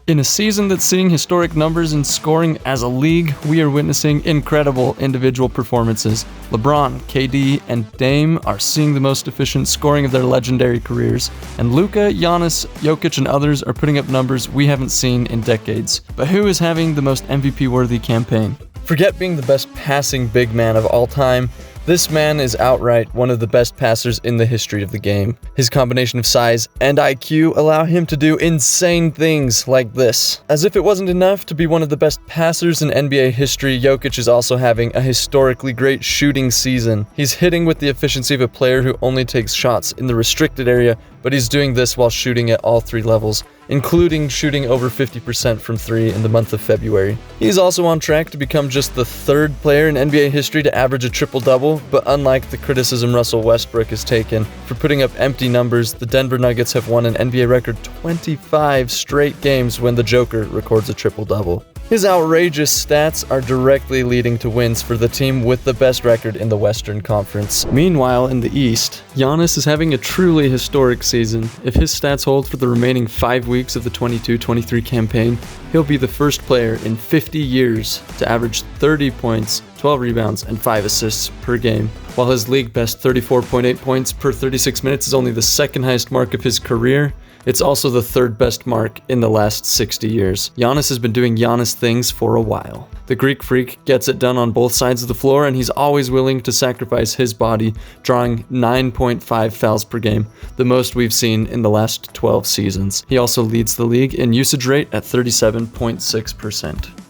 In a season that's seeing historic numbers in scoring as a league, we are witnessing incredible individual performances. LeBron, KD, and Dame are seeing the most efficient scoring of their legendary careers, and Luka, Giannis, Jokic, and others are putting up numbers we haven't seen in decades. But who is having the most MVP-worthy campaign? Forget being the best passing big man of all time. This man is outright one of the best passers in the history of the game. His combination of size and IQ allow him to do insane things like this. As if it wasn't enough to be one of the best passers in NBA history, Jokic is also having a historically great shooting season. He's hitting with the efficiency of a player who only takes shots in the restricted area, but he's doing this while shooting at all three levels, including shooting over 50% from three in the month of February. He's also on track to become just the third player in NBA history to average a triple-double, but unlike the criticism Russell Westbrook has taken for putting up empty numbers, the Denver Nuggets have won an NBA record 25 straight games when the Joker records a triple-double. His outrageous stats are directly leading to wins for the team with the best record in the Western Conference. Meanwhile, in the East, Giannis is having a truly historic season. If his stats hold for the remaining 5 weeks of the 22-23 campaign, he'll be the first player in 50 years to average 30 points, 12 rebounds, and 5 assists per game. While his league best 34.8 points per 36 minutes is only the second highest mark of his career, it's also the third best mark in the last 60 years. Giannis has been doing Giannis things for a while. The Greek Freak gets it done on both sides of the floor, and he's always willing to sacrifice his body, drawing 9.5 fouls per game, the most we've seen in the last 12 seasons. He also leads the league in usage rate at 37.6%.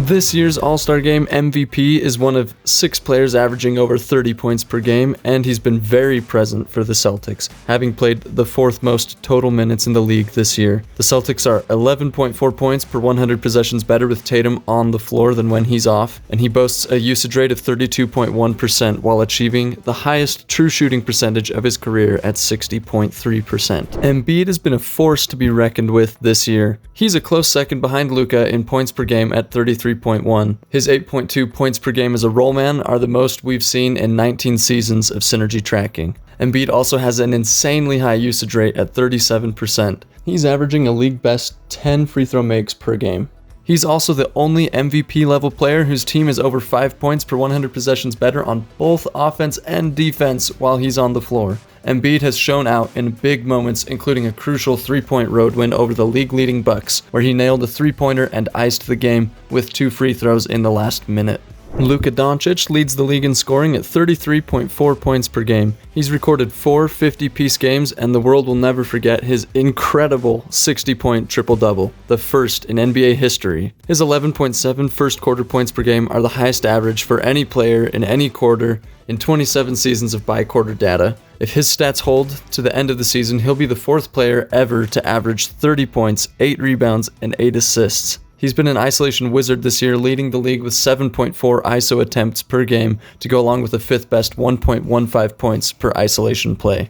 This year's All-Star Game MVP is one of 6 players averaging over 30 points per game, and he's been very present for the Celtics, having played the 4th most total minutes in the league this year. The Celtics are 11.4 points per 100 possessions better with Tatum on the floor than when he's off, and he boasts a usage rate of 32.1% while achieving the highest true shooting percentage of his career at 60.3%. Embiid has been a force to be reckoned with this year. He's a close second behind Luka in points per game at 33.1. His 8.2 points per game as a roll man are the most we've seen in 19 seasons of synergy tracking. Embiid also has an insanely high usage rate at 37%. He's averaging a league best 10 free throw makes per game. He's also the only MVP level player whose team is over 5 points per 100 possessions better on both offense and defense while he's on the floor. Embiid has shown out in big moments, including a crucial 3-point road win over the league-leading Bucks, where he nailed a 3-pointer and iced the game with 2 free throws in the last minute. Luka Doncic leads the league in scoring at 33.4 points per game. He's recorded 4 50-piece games, and the world will never forget his incredible 60-point triple-double, the first in NBA history. His 11.7 first-quarter points per game are the highest average for any player in any quarter in 27 seasons of by-quarter data. If his stats hold to the end of the season, he'll be the 4th player ever to average 30 points, 8 rebounds, and 8 assists. He's been an isolation wizard this year, leading the league with 7.4 ISO attempts per game to go along with the 5th best 1.15 points per isolation play.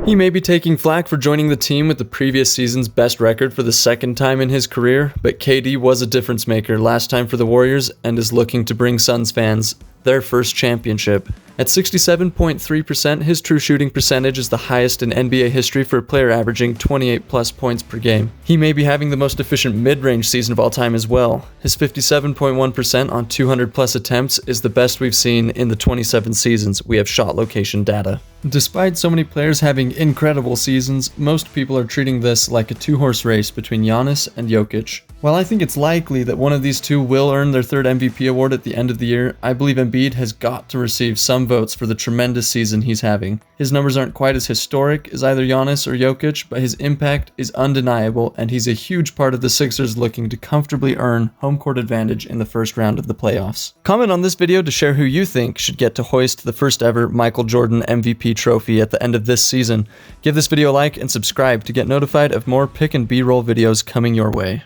He may be taking flack for joining the team with the previous season's best record for the 2nd time in his career, but KD was a difference maker last time for the Warriors and is looking to bring Suns fans their first championship. At 67.3%, his true shooting percentage is the highest in NBA history for a player averaging 28+ points per game. He may be having the most efficient mid-range season of all time as well. His 57.1% on 200+ attempts is the best we've seen in the 27 seasons we have shot location data. Despite so many players having incredible seasons, most people are treating this like a 2-horse race between Giannis and Jokic. While I think it's likely that one of these two will earn their 3rd MVP award at the end of the year, I believe Embiid has got to receive some votes for the tremendous season he's having. His numbers aren't quite as historic as either Giannis or Jokic, but his impact is undeniable, and he's a huge part of the Sixers looking to comfortably earn home court advantage in the first round of the playoffs. Comment on this video to share who you think should get to hoist the first ever Michael Jordan MVP trophy at the end of this season. Give this video a like and subscribe to get notified of more pick and B-roll videos coming your way.